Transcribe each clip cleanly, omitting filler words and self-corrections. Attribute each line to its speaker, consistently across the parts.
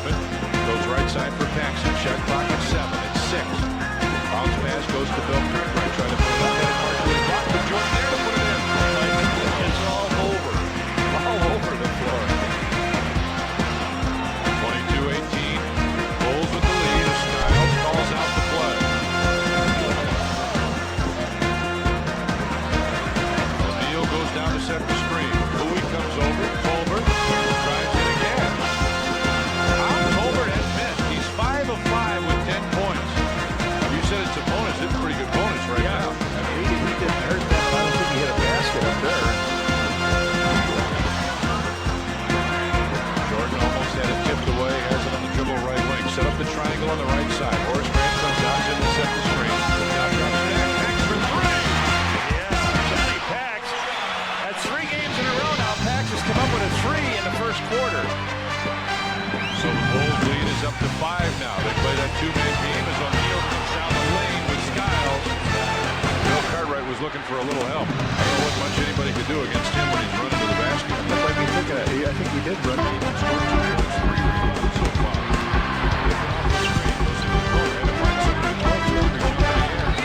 Speaker 1: open. Goes right side for Paxson. Shot clock at 7. It's 6. Bounce pass goes to Bill Cartwright. Trying to put it up. And partially blocked. But Jordan there to put it in. It's all over the floor. 22-18. Bulls with the lead. Styles calls out the play. O'Neal goes down to set the screen. Bowie comes over. Colbert drives it again. Colbert has missed. He's 5 of 5 with 10 points. You said it's a bonus. It's a pretty good bonus right now.
Speaker 2: I mean, he didn't hurt that, but I don't think he hit a basket up there.
Speaker 1: Jordan almost had it tipped away. Has it on the dribble right wing. Set up the triangle on the right side. Horace Grant comes out in to set the screen. Now drops back. Pax for 3.
Speaker 2: Yeah, Johnny Pax. That's 3 games in a row now. Pax has come up with a 3 in the first quarter.
Speaker 1: So the Bulls lead is up to 5 now. They play that two-man game as O'Neal comes down the lane with Skiles. Bill Cartwright was looking for a little help. I don't know what much anybody could do against him when he's running to the basket.
Speaker 2: Like we think, I think he did run.
Speaker 1: He scored 2 points, 3 rebounds so far. Looking off the screen, goes to the corner, had to find somebody to talk to him, reaching for the air.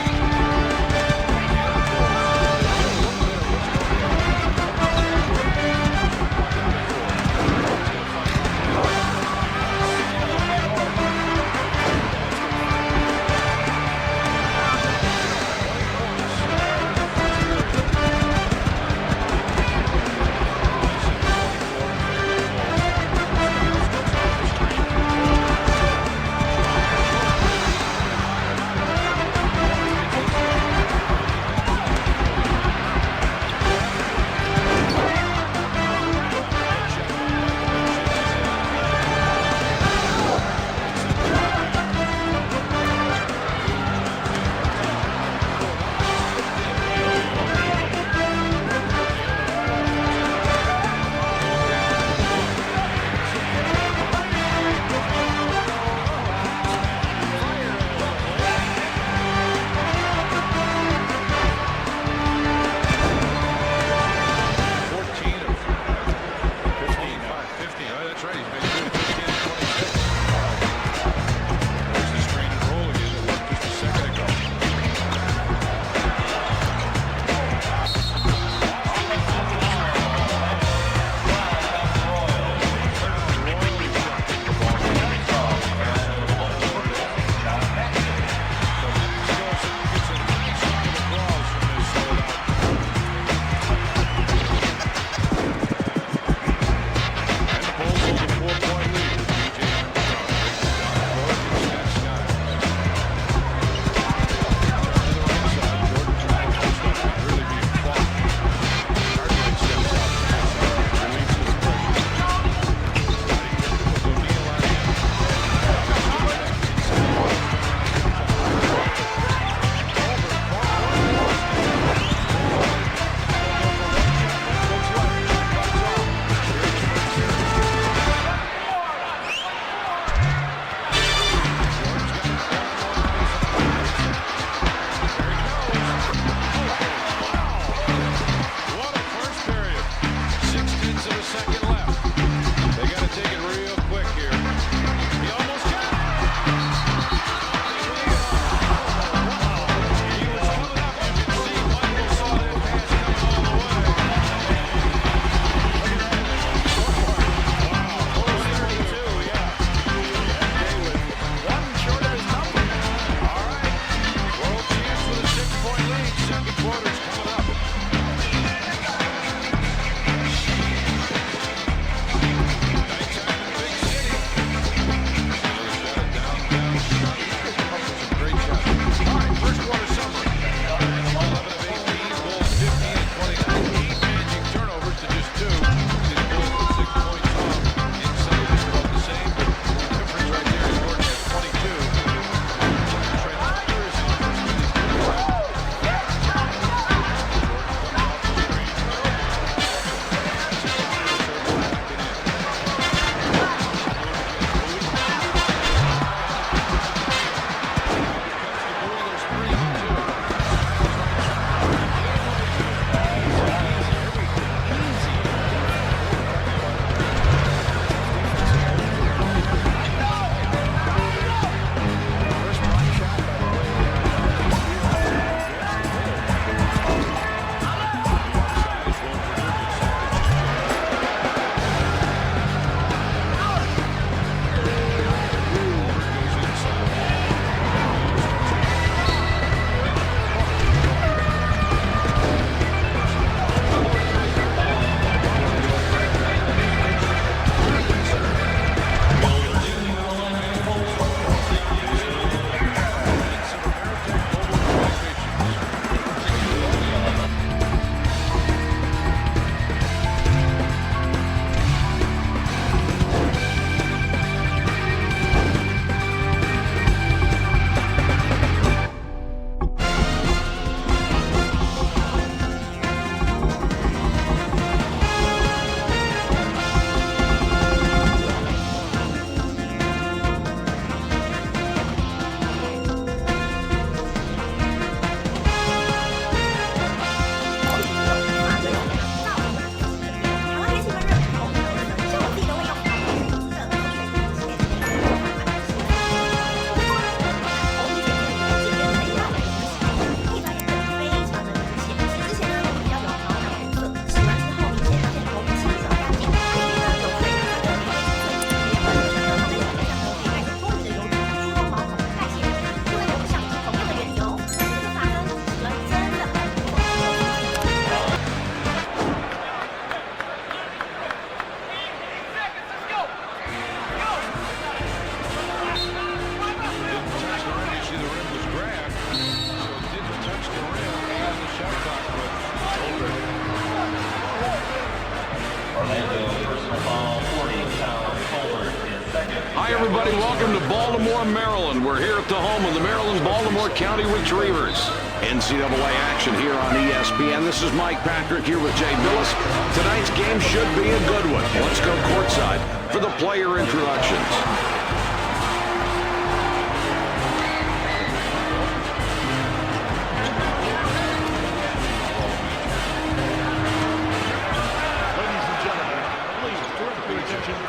Speaker 3: Hi, everybody. Welcome to Baltimore, Maryland. We're here at the home of the Maryland-Baltimore County Retrievers. NCAA action here on ESPN. This is Mike Patrick here with Jay Billis. Tonight's game should be a good one. Let's go courtside for the player introductions.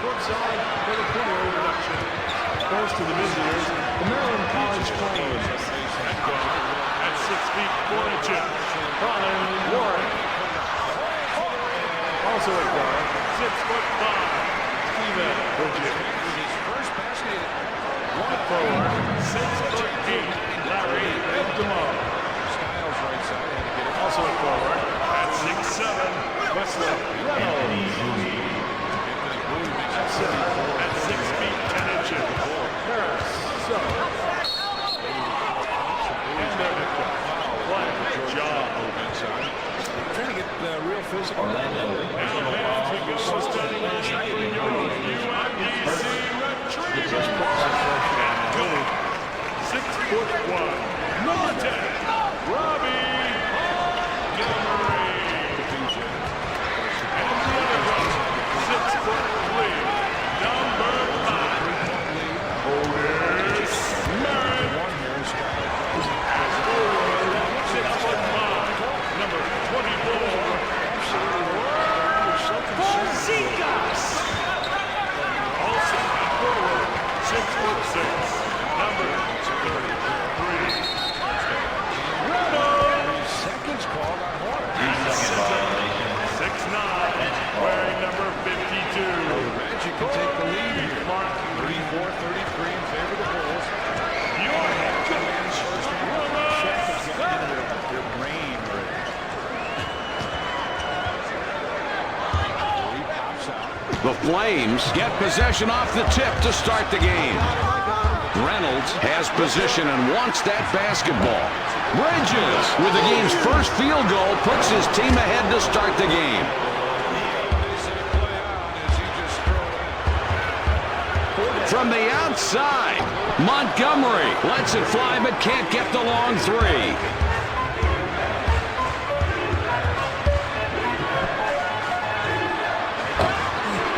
Speaker 4: Courtside for the player introduction. First to the visitors, the Maryland College Flames.
Speaker 2: At 6 feet 4 inches.
Speaker 4: Colin Warren. Also at guard,
Speaker 2: 6'5".
Speaker 4: Steven Bridges.
Speaker 2: One forward, 6'8". Larry Edgemont.
Speaker 4: Also at forward,
Speaker 2: At 6'7".
Speaker 4: Wesley Reynolds.
Speaker 2: At 6 feet 10 inches.
Speaker 4: Harris Suggs.
Speaker 2: And their victim, Black John.
Speaker 1: Trying to get real physical.
Speaker 2: Now fans who go standing on your UMBC Retrievers. And go 6'1". Number 10, Robbie Montgomery. And the other one, 6'3", number 5, Otis Merritt. As forward, 6'5", number 24, Zikas. Also at forward, 6'6", number 33, Reynolds.
Speaker 1: Seconds called on Horner.
Speaker 2: 6'9", wearing number 52.
Speaker 1: Magic can take the lead here. 34-33 in favor of the Bulls.
Speaker 2: Your head coach,
Speaker 1: Their brain
Speaker 3: The Flames get possession off the tip to start the game. Reynolds has position and wants that basketball. Bridges, with the game's first field goal, puts his team ahead to start the game. From the outside, Montgomery lets it fly but can't get the long three.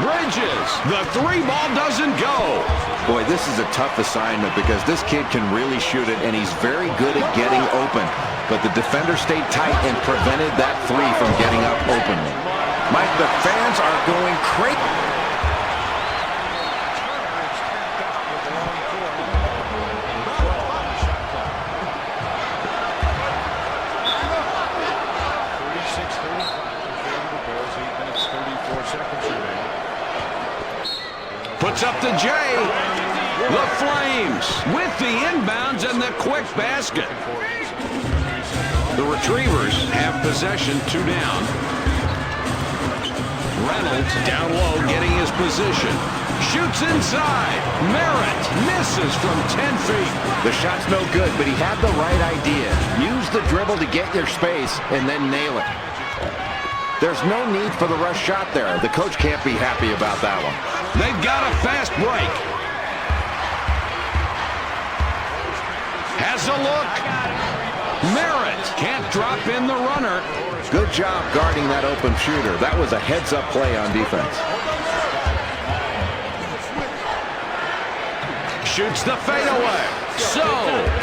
Speaker 3: Bridges, the three ball doesn't go.
Speaker 5: Boy, this is a tough assignment because this kid can really shoot it, and he's very good at getting open. But the defender stayed tight and prevented that three from getting up openly. Mike, the fans are going crazy.
Speaker 3: Puts up the J. The Flames with the inbounds and the quick basket. The Retrievers have possession, 2 down. Reynolds down low, getting his position. Shoots inside. Merritt misses from 10 feet.
Speaker 5: The shot's no good, but he had the right idea. Use the dribble to get your space and then nail it. There's no need for the rush shot there. The coach can't be happy about that one.
Speaker 3: They've got a fast break. Has a look. Merritt can't drop in the runner.
Speaker 5: Good job guarding that open shooter. That was a heads-up play on defense.
Speaker 3: Shoots the fadeaway. So,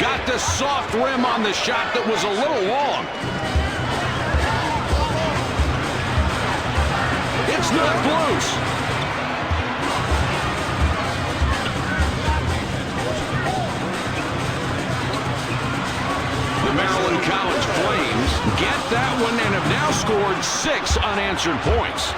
Speaker 3: got the soft rim on the shot that was a little long. It's not loose. The Maryland College Flames get that one and have now scored 6 unanswered points.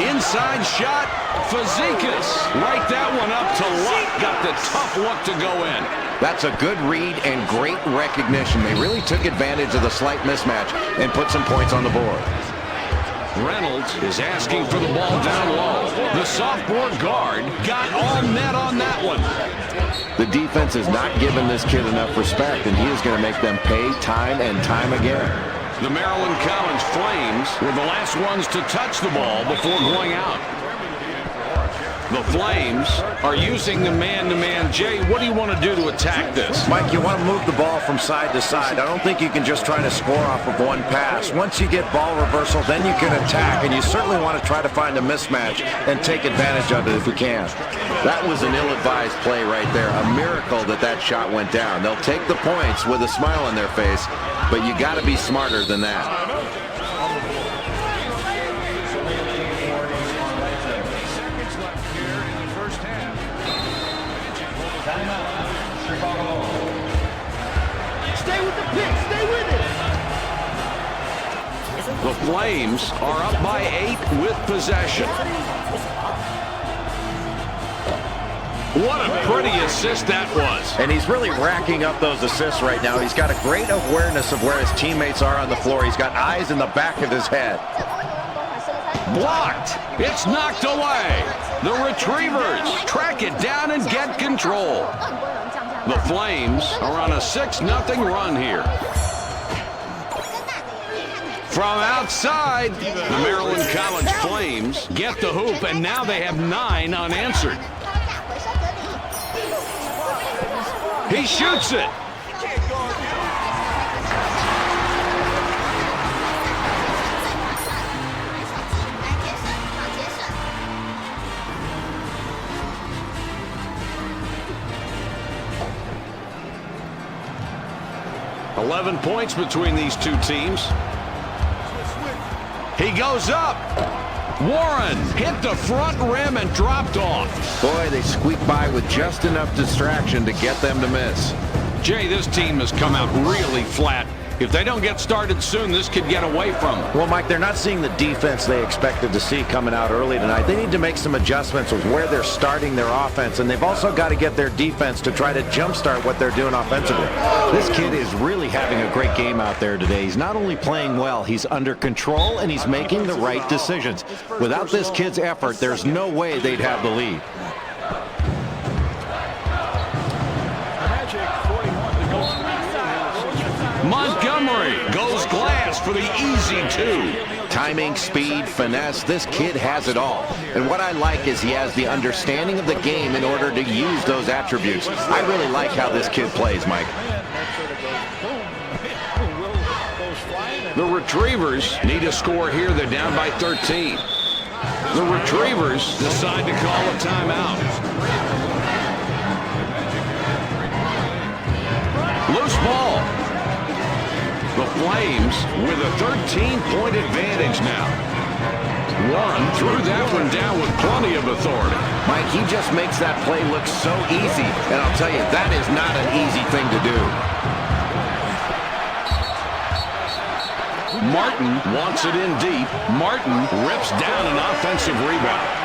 Speaker 3: Inside shot, Fazekas. Right that one up to Luck. Got the tough look to go in.
Speaker 5: That's a good read and great recognition. They really took advantage of the slight mismatch and put some points on the board.
Speaker 3: Reynolds is asking for the ball down low. The sophomore guard got all net on that one.
Speaker 5: The defense has not given this kid enough respect, and he is going to make them pay time and time again.
Speaker 3: The Maryland College Flames were the last ones to touch the ball before going out. The Flames are using the man-to-man. Jay, what do you want to do to attack this?
Speaker 5: Mike, you want to move the ball from side to side. I don't think you can just try to score off of one pass. Once you get ball reversal, then you can attack, and you certainly want to try to find a mismatch and take advantage of it if you can. That was an ill-advised play right there. A miracle that that shot went down. They'll take the points with a smile on their face, but you got to be smarter than that.
Speaker 4: Stay with the pick. Stay with it.
Speaker 3: The Flames are up by 8 with possession. What a pretty assist that was.
Speaker 5: And he's really racking up those assists right now. He's got a great awareness of where his teammates are on the floor. He's got eyes in the back of his head.
Speaker 3: Blocked. It's knocked away. The Retrievers track it down and get control. The Flames are on a 6-0 run here. From outside, the Maryland College Flames get the hoop, and now they have 9 unanswered. He shoots it. $11 points between these two teams. He goes up. Warren hit the front rim and dropped off.
Speaker 5: Boy, they squeaked by with just enough distraction to get them to miss.
Speaker 3: Jay, this team has come out really flat. If they don't get started soon, this could get away from them.
Speaker 5: Well, Mike, they're not seeing the defense they expected to see coming out early tonight. They need to make some adjustments with where they're starting their offense, and they've also got to get their defense to try to jumpstart what they're doing offensively. This kid is really having a great game out there today. He's not only playing well, he's under control, and he's making the right decisions. Without this kid's effort, there's no way they'd have the lead.
Speaker 3: Montgomery goes glass for the easy 2.
Speaker 5: Timing, speed, finesse, this kid has it all. And what I like is he has the understanding of the game in order to use those attributes. I really like how this kid plays, Mike.
Speaker 3: The Retrievers need a score here. They're down by 13. The Retrievers decide to call a timeout. Loose ball. The Flames with a 13-point advantage now. Warren threw that one down with plenty of authority.
Speaker 5: Mike, he just makes that play look so easy. And I'll tell you, that is not an easy thing to do.
Speaker 3: Martin wants it in deep. Martin rips down an offensive rebound.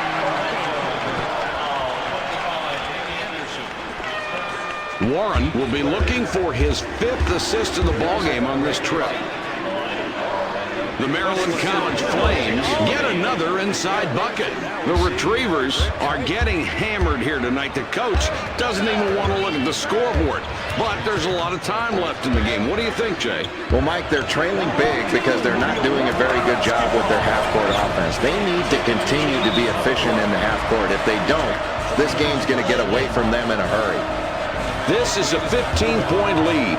Speaker 3: Warren will be looking for his 5th assist of the ballgame on this trip. The Maryland College Flames get another inside bucket. The Retrievers are getting hammered here tonight. The coach doesn't even want to look at the scoreboard, but there's a lot of time left in the game. What do you think, Jay?
Speaker 5: Well, Mike, they're trailing big because they're not doing a very good job with their half-court offense. They need to continue to be efficient in the half-court. If they don't, this game's going to get away from them in a hurry.
Speaker 3: This is a 15-point lead.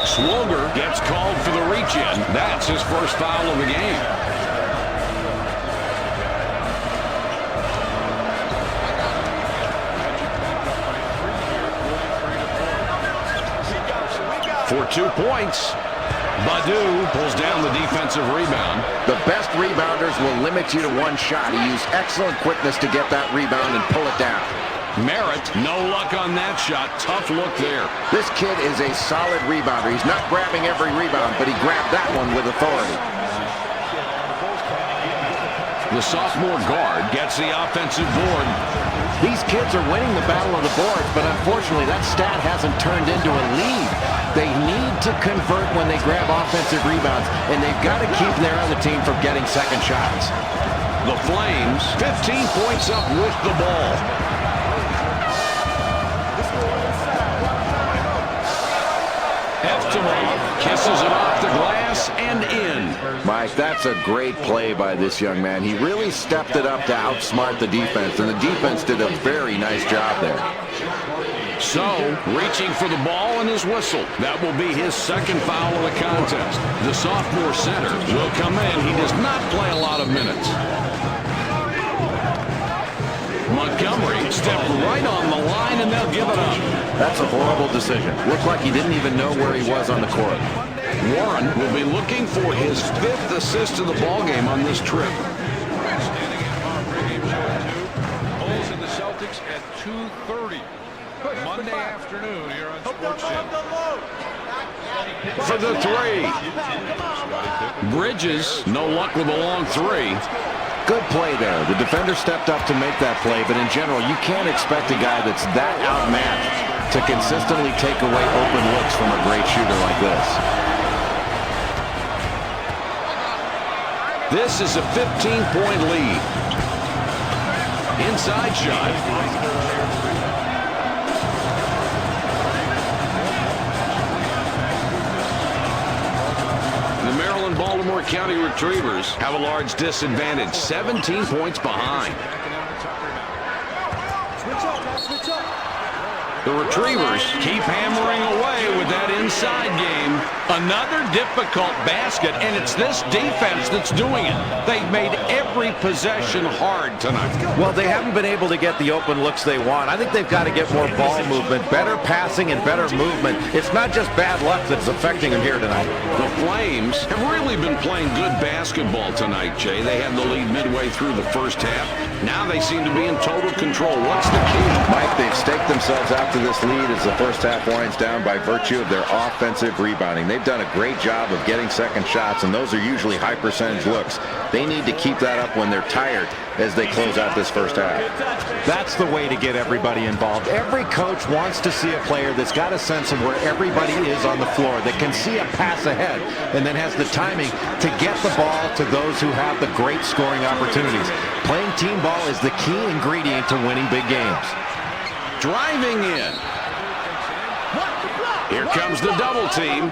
Speaker 3: Swoger gets called for the reach-in. That's his first foul of the game. For 2 points, Badu pulls down the defensive rebound.
Speaker 5: The best rebounders will limit you to one shot. He used excellent quickness to get that rebound and pull it down.
Speaker 3: Merritt, no luck on that shot. Tough look there.
Speaker 5: This kid is a solid rebounder. He's not grabbing every rebound, but he grabbed that one with authority.
Speaker 3: The sophomore guard gets the offensive board.
Speaker 5: These kids are winning the battle of the boards, but unfortunately that stat hasn't turned into a lead. They need to convert when they grab offensive rebounds, and they've got to keep their other team from getting second shots.
Speaker 3: The Flames, 15 points up with the ball. Fights him off, kisses it off the glass, and in.
Speaker 5: Mike, that's a great play by this young man. He really stepped it up to outsmart the defense, and the defense did a very nice job there.
Speaker 3: So, reaching for the ball and his whistle. That will be his second foul of the contest. The sophomore center will come in. He does not play a lot of minutes. Montgomery stepped right on the line, and they'll give it up.
Speaker 5: That's a horrible decision. Looked like he didn't even know where he was on the court.
Speaker 3: Warren will be looking for his 5th assist of the ballgame on this trip.
Speaker 1: Bulls and the Celtics at 2:30 Monday afternoon here on Sports Channel.
Speaker 3: For the three. Bridges, no luck with a long three.
Speaker 5: Good play there. The defender stepped up to make that play, but in general, you can't expect a guy that's that outmatched to consistently take away open looks from a great shooter like this.
Speaker 3: This is a 15-point lead. Inside shot. Baltimore County Retrievers have a large disadvantage, 17 points behind. The Retrievers keep hammering away with that inside game. Another difficult basket, and it's this defense that's doing it. They've made every possession hard tonight.
Speaker 5: Well, they haven't been able to get the open looks they want. I think they've got to get more ball movement, better passing and better movement. It's not just bad luck that's affecting them here tonight.
Speaker 3: The Flames have really been playing good basketball tonight, Jay. They had the lead midway through the first half. Now they seem to be in total control. What's the key?
Speaker 5: Mike, they've staked themselves out to this lead as the first half winds down by virtue of their offensive rebounding. They've done a great job of getting second shots, and those are usually high percentage looks. They need to keep that up when they're tired as they close out this first half.
Speaker 6: That's the way to get everybody involved. Every coach wants to see a player that's got a sense of where everybody is on the floor, that can see a pass ahead, and then has the timing to get the ball to those who have the great scoring opportunities. Playing team ball is the key ingredient to winning big games.
Speaker 3: Driving in. Here comes the double team.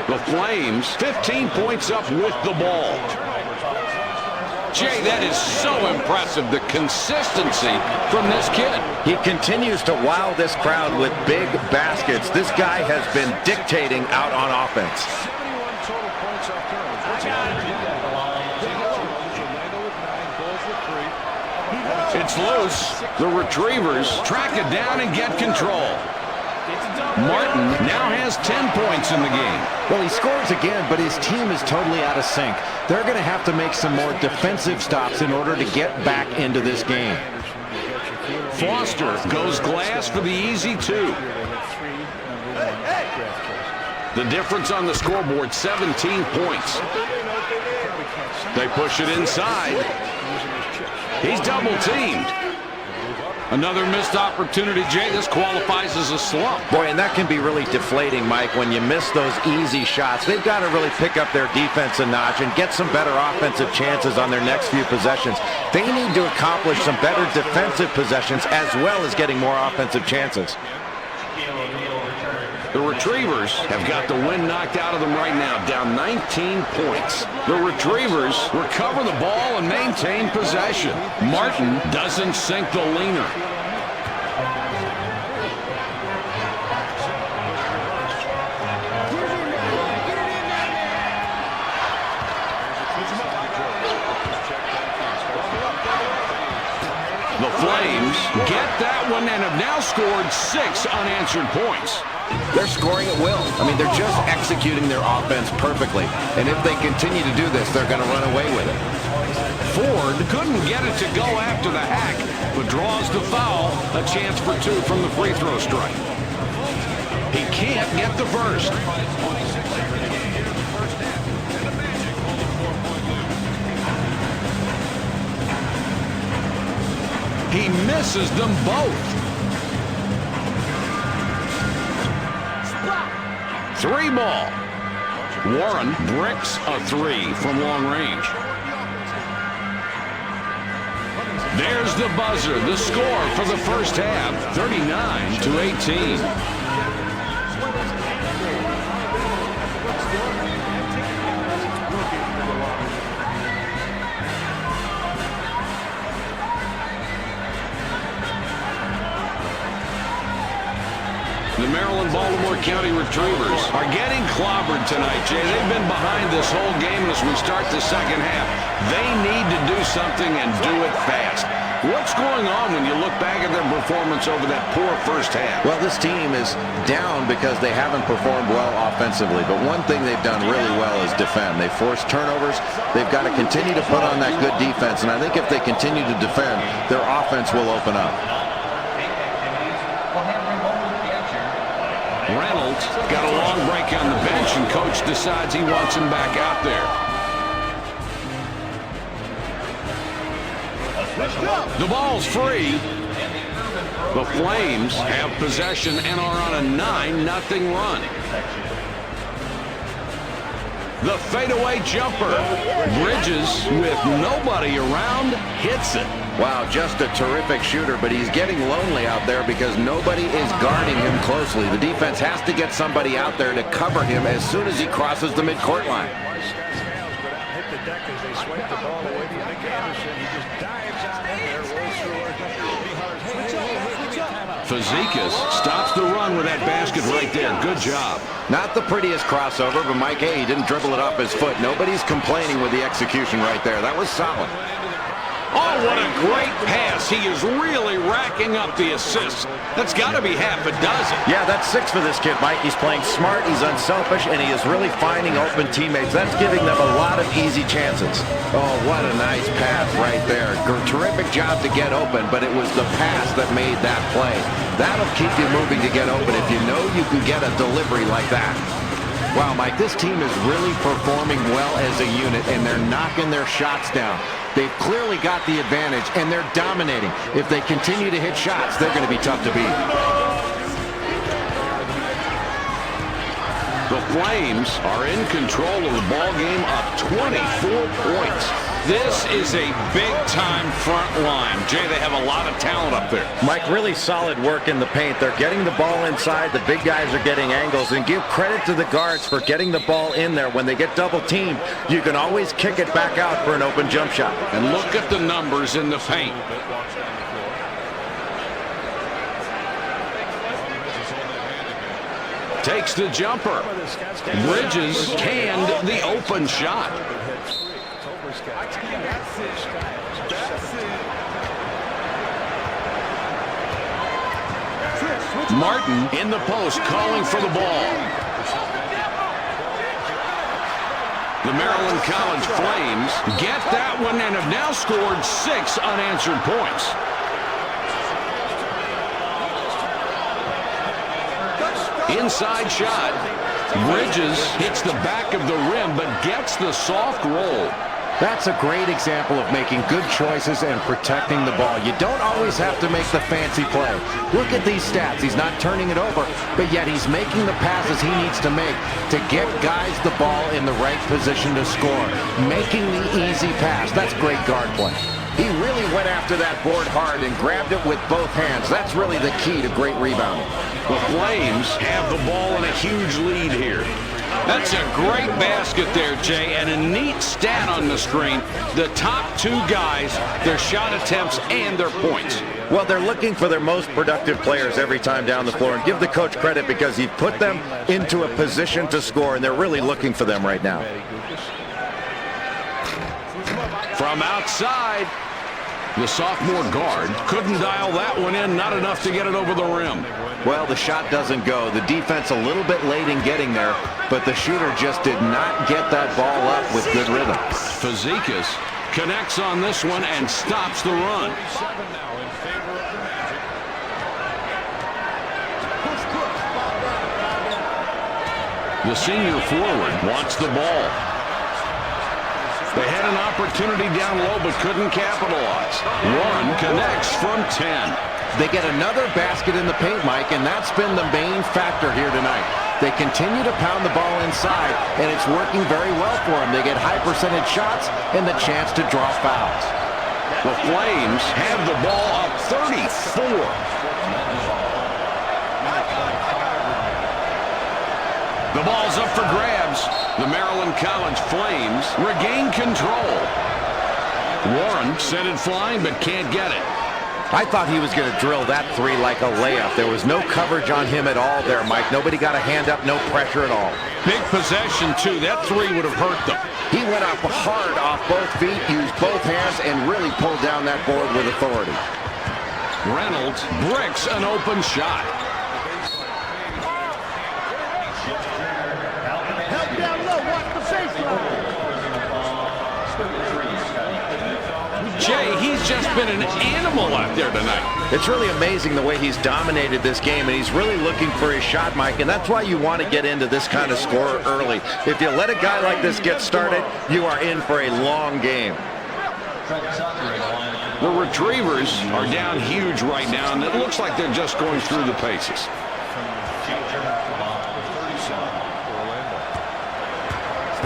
Speaker 3: The Flames, 15 points up with the ball. Jay, that is so impressive, the consistency from this kid.
Speaker 5: He continues to wow this crowd with big baskets. This guy has been dictating out on offense.
Speaker 3: It's loose. The Retrievers track it down and get control. Martin now has 10 points in the game.
Speaker 6: Well, he scores again, but his team is totally out of sync. They're going to have to make some more defensive stops in order to get back into this game.
Speaker 3: Foster goes glass for the easy two. The difference on the scoreboard, 17 points. They push it inside. He's double teamed. Another missed opportunity, Jay. This qualifies as a slump.
Speaker 5: Boy, and that can be really deflating, Mike, when you miss those easy shots. They've got to really pick up their defense a notch and get some better offensive chances on their next few possessions. They need to accomplish some better defensive possessions as well as getting more offensive chances.
Speaker 3: The Retrievers have got the wind knocked out of them right now, down 19 points. The Retrievers recover the ball and maintain possession. Martin doesn't sink the leaner. The Flames get that one and have now scored 6 unanswered points.
Speaker 5: They're scoring at will. I mean, they're just executing their offense perfectly. And if they continue to do this, they're going to run away with it.
Speaker 3: Ford couldn't get it to go after the hack, but draws the foul. A chance for 2 from the free throw strike. He can't get the first. He misses them both. 3 ball. Warren bricks a 3 from long range. There's the buzzer. The score for the first half, 39-18. The Maryland-Baltimore County Retrievers are getting clobbered tonight, Jay. They've been behind this whole game, and as we start the second half, they need to do something and do it fast. What's going on when you look back at their performance over that poor first half?
Speaker 5: Well, this team is down because they haven't performed well offensively, but one thing they've done really well is defend. They force turnovers. They've got to continue to put on that good defense, and I think if they continue to defend, their offense will open up.
Speaker 3: Reynolds got a long break on the bench, and coach decides he wants him back out there. The ball's free. The Flames have possession and are on a 9-0 run. The fadeaway jumper. Bridges, with nobody around, hits it.
Speaker 5: Wow, just a terrific shooter, but he's getting lonely out there because nobody is guarding him closely. The defense has to get somebody out there to cover him as soon as he crosses the midcourt line.
Speaker 3: Fazekas stops the run with that basket right there. Good job.
Speaker 5: Not the prettiest crossover, but Mike, hey, he didn't dribble it off his foot. Nobody's complaining with the execution right there. That was solid.
Speaker 3: Oh, what a great pass. He is really racking up the assists. That's got to be half a dozen.
Speaker 6: Yeah, that's 6 for this kid, Mike. He's playing smart, he's unselfish, and he is really finding open teammates. That's giving them a lot of easy chances.
Speaker 5: Oh, what a nice pass right there. Terrific job to get open, but it was the pass that made that play. That'll keep you moving to get open if you know you can get a delivery like that. Wow, Mike, this team is really performing well as a unit, and they're knocking their shots down. They've clearly got the advantage, and they're dominating. If they continue to hit shots, they're going to be tough to beat.
Speaker 3: The Flames are in control of the ball game, up 24 points. This is a big-time front line. Jay, they have a lot of talent up there.
Speaker 6: Mike, really solid work in the paint. They're getting the ball inside. The big guys are getting angles. And give credit to the guards for getting the ball in there. When they get double-teamed, you can always kick it back out for an open jump shot.
Speaker 3: And look at the numbers in the paint. Takes the jumper. Bridges canned the open shot. Martin in the post calling for the ball. The Maryland College Flames get that one and have now scored 6 unanswered points. Inside shot. Bridges hits the back of the rim but gets the soft roll.
Speaker 5: That's a great example of making good choices and protecting the ball. You don't always have to make the fancy play. Look at these stats. He's not turning it over, but yet he's making the passes he needs to make to get guys the ball in the right position to score. Making the easy pass. That's great guard play. He really went after that board hard and grabbed it with both hands. That's really the key to great rebounding.
Speaker 3: The Flames have the ball in a huge lead here. That's a great basket there, Jay, and a neat stat on the screen. The top 2 guys, their shot attempts and their points.
Speaker 6: Well, they're looking for their most productive players every time down the floor, and give the coach credit because he put them into a position to score, and they're really looking for them right now.
Speaker 3: From outside, the sophomore guard couldn't dial that one in, not enough to get it over the rim.
Speaker 5: Well, the shot doesn't go. The defense a little bit late in getting there, but the shooter just did not get that ball up with good rhythm.
Speaker 3: Fazekas connects on this one and stops the run. The senior forward wants the ball. They had an opportunity down low but couldn't capitalize. Warren connects from 10.
Speaker 5: They get another basket in the paint, Mike, and that's been the main factor here tonight. They continue to pound the ball inside, and it's working very well for them. They get high percentage shots and the chance to draw fouls.
Speaker 3: The Flames have the ball up 34. The ball's up for grabs. The Maryland College Flames regain control. Warren sent it flying but can't get it.
Speaker 6: I thought he was going to drill that three like a layup. There was no coverage on him at all there, Mike. Nobody got a hand up, no pressure at all.
Speaker 3: Big possession, too. That three would have hurt them.
Speaker 5: He went up hard off both feet, used both hands, and really pulled down that board with authority.
Speaker 3: Reynolds bricks an open shot.
Speaker 4: Help down low, watch the baseline.
Speaker 3: Jay, he's just been an animal out there tonight.
Speaker 6: It's really amazing the way he's dominated this game, and he's really looking for his shot, Mike, and that's why you want to get into this kind of score early. If you let a guy like this get started, you are in for a long game.
Speaker 3: The Retrievers are down huge right now, and it looks like they're just going through the paces.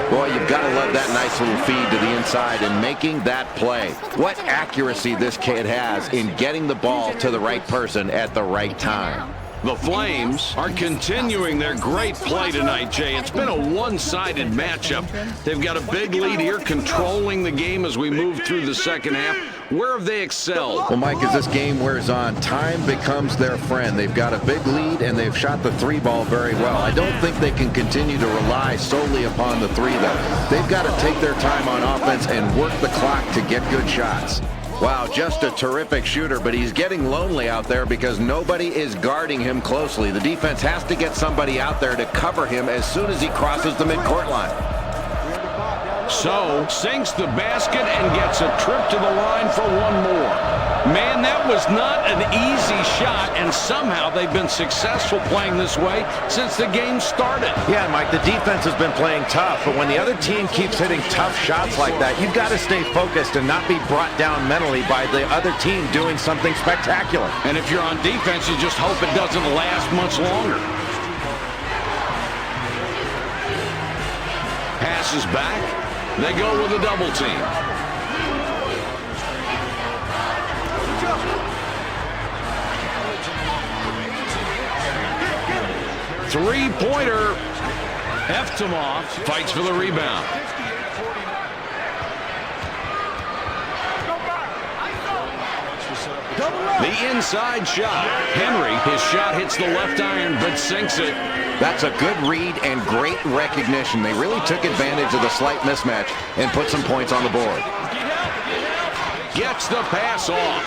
Speaker 5: Boy, you've got to love that nice little feed to the inside and making that play. What accuracy this kid has in getting the ball to the right person at the right time.
Speaker 3: The Flames are continuing their great play tonight, Jay. It's been a one-sided matchup. They've got a big lead here, controlling the game as we move through the second half. Where have they excelled?
Speaker 5: Well, Mike, as this game wears on, time becomes their friend. They've got a big lead, and they've shot the three ball very well. I don't think they can continue to rely solely upon the three, though. They've got to take their time on offense and work the clock to get good shots. Wow, just a terrific shooter, but he's getting lonely out there because nobody is guarding him closely. The defense has to get somebody out there to cover him as soon as he crosses the midcourt line.
Speaker 3: So, sinks the basket and gets a trip to the line for one more. Man, that was not an easy shot, and somehow they've been successful playing this way since the game started.
Speaker 6: Yeah, Mike, the defense has been playing tough, but when the other team keeps hitting tough shots like that, you've got to stay focused and not be brought down mentally by the other team doing something spectacular.
Speaker 3: And if you're on defense, you just hope it doesn't last much longer. Passes back. They go with a double team. Three-pointer. Eftimov fights for the rebound. The inside shot. Henry, his shot hits the left iron but sinks it.
Speaker 5: That's a good read and great recognition. They really took advantage of the slight mismatch and put some points on the board.
Speaker 3: Gets the pass off.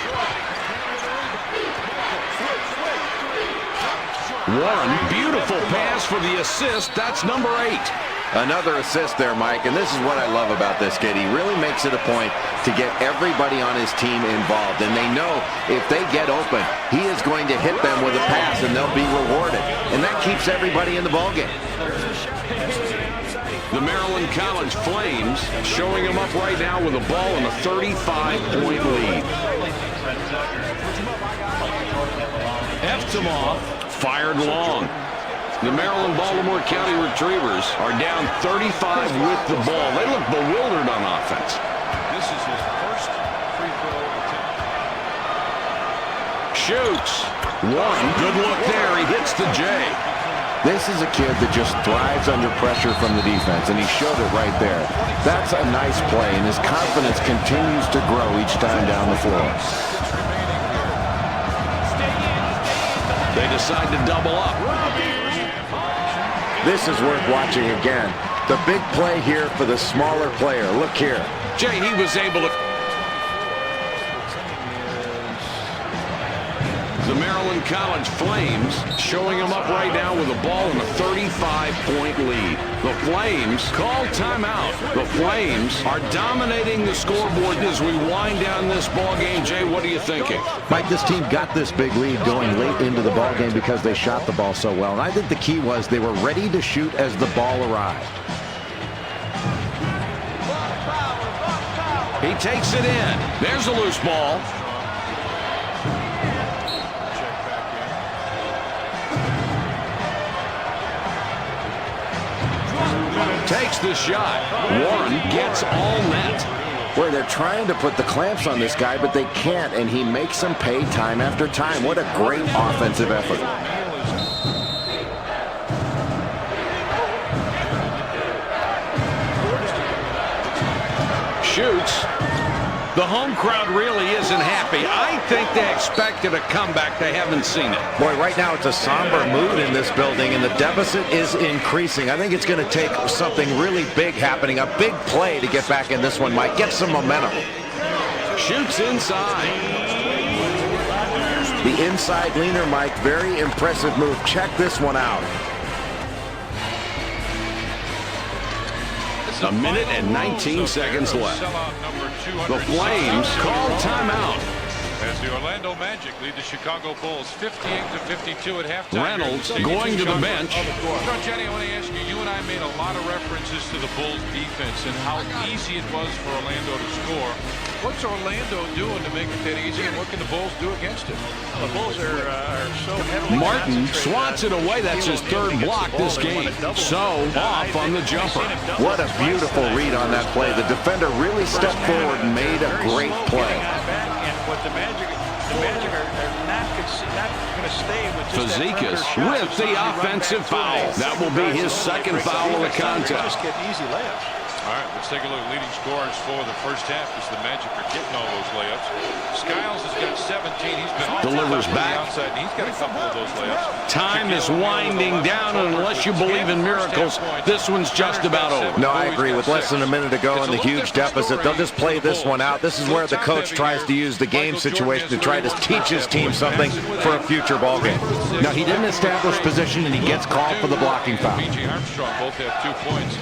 Speaker 3: Warren, beautiful pass for the assist. That's number 8.
Speaker 5: Another assist there, Mike, and this is what I love about this kid. He really makes it a point to get everybody on his team involved, and they know if they get open, he is going to hit them with a pass, and they'll be rewarded, and that keeps everybody in the ballgame.
Speaker 3: The Maryland College Flames showing them up right now with a ball and a 35-point lead. Eftimov fired long. The Maryland-Baltimore County Retrievers are down 35 with the ball. They look bewildered on offense.
Speaker 1: This is his first free throw attempt.
Speaker 3: Shoots. One. Good look there. He hits the J.
Speaker 5: This is a kid that just thrives under pressure from the defense, and he showed it right there. That's a nice play, and his confidence continues to grow each time down the floor.
Speaker 3: They decide to double up.
Speaker 6: This is worth watching again. The big play here for the smaller player. Look here.
Speaker 3: Jay, he was able to... The Maryland College Flames showing them up right now with a ball and a 35-point lead. The Flames call timeout. The Flames are dominating the scoreboard as we wind down this ball game. Jay, what are you thinking?
Speaker 6: Mike, this team got this big lead going late into the ball game because they shot the ball so well. And I think the key was they were ready to shoot as the ball arrived.
Speaker 3: He takes it in. There's a loose ball. Takes the shot. Warren gets all net.
Speaker 5: Where they're trying to put the clamps on this guy, but they can't, and he makes them pay time after time. What a great offensive effort.
Speaker 3: Shoots. The home crowd really isn't happy. I think they expected a comeback. They haven't seen it.
Speaker 6: Boy, right now it's a somber mood in this building, and the deficit is increasing. I think it's going to take something really big happening, a big play to get back in this one, Mike. Get some momentum.
Speaker 3: Shoots inside.
Speaker 6: The inside leaner, Mike. Very impressive move. Check this one out.
Speaker 3: A minute and 19 seconds left. The Flames call timeout.
Speaker 1: As the Orlando Magic lead the Chicago Bulls 58-52 at halftime.
Speaker 3: Reynolds going to the bench.
Speaker 1: Jenny, I want to ask you, you and I made a lot of references to the Bulls defense and how easy it was for Orlando to score. What's Orlando doing to make it that easy, and what can the Bulls do against it?
Speaker 2: Well, the Bulls are so heavily
Speaker 3: Martin swats it away. That's his third block this game. So off on the jumper.
Speaker 6: What a beautiful read on that play. The defender really stepped forward and made a great play.
Speaker 2: But the Magic are not going to stay with just
Speaker 3: Fazekas with the offensive foul. That will be his second foul of the contest.
Speaker 2: Get easy layups.
Speaker 1: All right, let's take a look at leading scorers for the first half as the Magic are getting all those layups. Skiles has got 17. He's been
Speaker 3: delivers back.
Speaker 1: Outside, and he's got a couple of those layups.
Speaker 3: Time is winding down, and unless you believe in miracles, this one's just about over.
Speaker 6: No, I agree. With less than a minute to go in the huge deficit, they'll just play this one out. This is where the coach tries to use the game situation to try to teach his team something for a future ball game. Now, he didn't establish position, and he gets called for the blocking foul.
Speaker 1: B.J. Armstrong both have 2 points.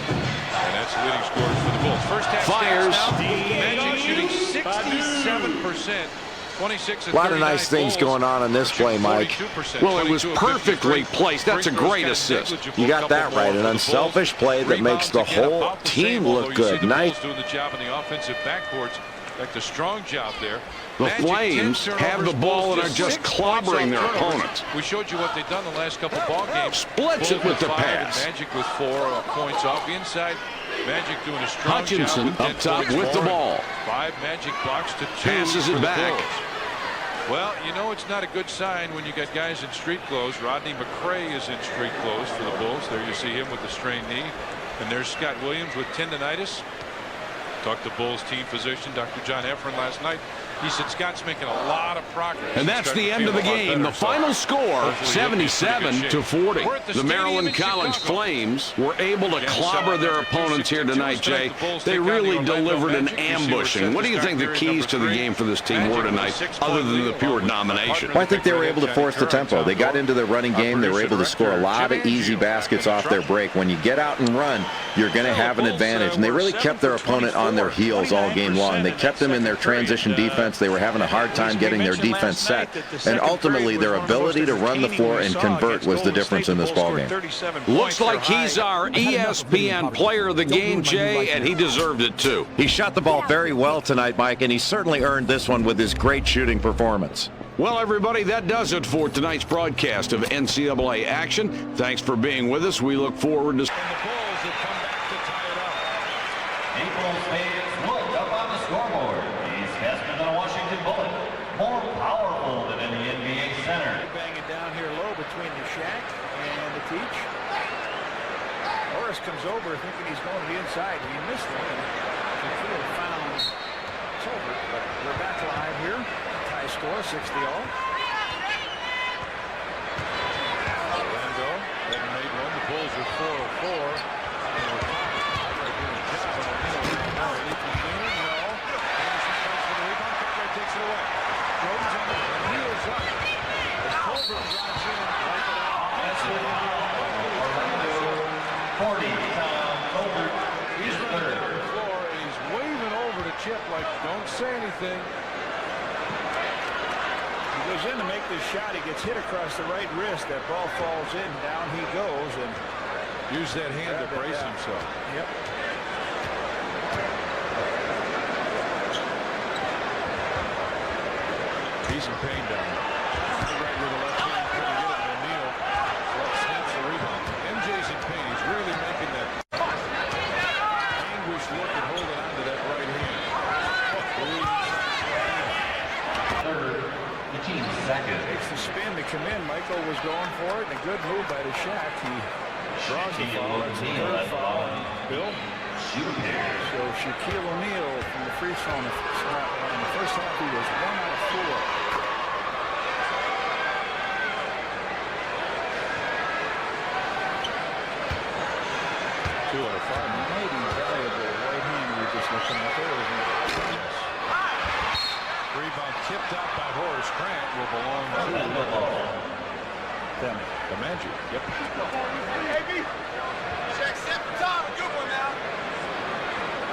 Speaker 1: And that's the leading scorers for the Bulls. First half
Speaker 3: fires.
Speaker 1: Magic shooting 67%. 26
Speaker 6: a lot of nice things going on in this play, Mike.
Speaker 3: Well, it was perfectly placed. That's a great assist.
Speaker 6: You got that right. An unselfish play that makes the whole team look good. Nice.
Speaker 1: Doing the job on the offensive backboards. Like the strong job there.
Speaker 3: The Flames have the ball and are just clobbering their opponents.
Speaker 1: We showed you what they've done the last couple ball games.
Speaker 3: Splits it with the pass.
Speaker 1: Magic with 4 points off inside. Magic doing a strong
Speaker 3: Hutchinson
Speaker 1: job
Speaker 3: up top with the ball.
Speaker 1: 5 Magic blocks to 2.
Speaker 3: Passes it back.
Speaker 1: Well, you know it's not a good sign when you got guys in street clothes. Rodney McRae is in street clothes for the Bulls. There you see him with the strained knee. And there's Scott Williams with tendonitis. Talked to Bulls team physician Dr. John Efron last night. He said Scott's making a lot of progress.
Speaker 3: And that's the end of the game. The final score, 77-40. The Maryland College Flames were able to clobber their opponents here tonight, Jay. They really delivered an ambushing. What do you think the keys to the game for this team were tonight, other than the pure domination?
Speaker 6: Well, I think they were able to force the tempo. They got into their running game. They were able to score a lot of easy baskets off their break. When you get out and run, you're going to have an advantage. And they really kept their opponent on their heels all game long. They kept them in their transition defense. They were having a hard time getting their defense set, and ultimately their ability to run the floor and convert was the difference in this ballgame.
Speaker 3: Looks like he's our ESPN player of the game, Jay, and he deserved it too.
Speaker 6: He shot the ball very well tonight, Mike, and he certainly earned this one with his great shooting performance.
Speaker 3: Well, everybody, that does it for tonight's broadcast of NCAA action. Thanks for being with us. We look forward to...
Speaker 7: More powerful than in the NBA Center.
Speaker 2: Banging down here low between the Shaq and the Teach. Morris comes over thinking he's going to the inside. He missed it. And he found Tolbert. But we're back live here. Tie score, 60-all. Orlando having made one. The Bulls are 4-4. Takes it away. Jones on the heels up. As Colbert drives in, wipe it out. He's running down the floor, and he's waving over to Chip like, don't say anything. He goes in to make this shot. He gets hit across the right wrist. That ball falls in. Down he goes. And use that hand to brace himself. Yep. He's in pain down there. Right with the left hand, couldn't get it to O'Neal. Snaps the rebound. MJ's in pain. He's really making that anguished look and holding on to that right hand.
Speaker 7: Third, the team's second.
Speaker 2: Takes the spin to come in. Michael was going for it. And a good move by the Shaq. He draws the foul. That's the third foul. Bill?
Speaker 7: shooter.
Speaker 2: So Shaquille O'Neal from the free throw in the first half, he was 1 out of 4. Mighty valuable right hand we were just looking at there.
Speaker 1: Rebound tipped out by Horace Grant will belong to
Speaker 2: The Magic. Yep.